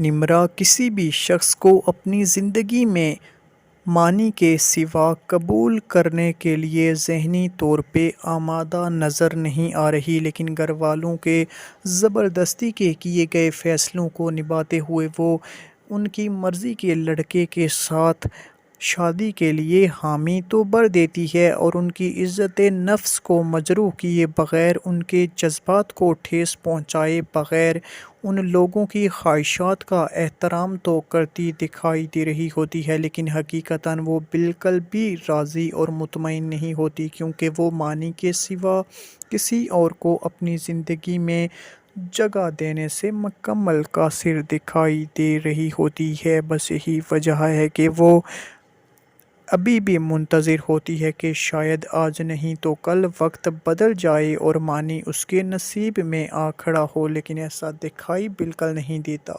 نمرہ کسی بھی شخص کو اپنی زندگی میں معنی کے سوا قبول کرنے کے لیے ذہنی طور پہ آمادہ نظر نہیں آ رہی، لیکن گھر والوں کے زبردستی کے کیے گئے فیصلوں کو نبھاتے ہوئے وہ ان کی مرضی کے لڑکے کے ساتھ شادی کے لیے حامی تو بھر دیتی ہے اور ان کی عزت نفس کو مجروح کیے بغیر، ان کے جذبات کو ٹھیس پہنچائے بغیر ان لوگوں کی خواہشات کا احترام تو کرتی دکھائی دے رہی ہوتی ہے، لیکن حقیقتاً وہ بالکل بھی راضی اور مطمئن نہیں ہوتی، کیونکہ وہ معنی کے سوا کسی اور کو اپنی زندگی میں جگہ دینے سے مکمل قاصر دکھائی دے رہی ہوتی ہے۔ بس یہی وجہ ہے کہ وہ ابھی بھی منتظر ہوتی ہے کہ شاید آج نہیں تو کل وقت بدل جائے اور معنی اس کے نصیب میں آ کھڑا ہو، لیکن ایسا دکھائی بالکل نہیں دیتا۔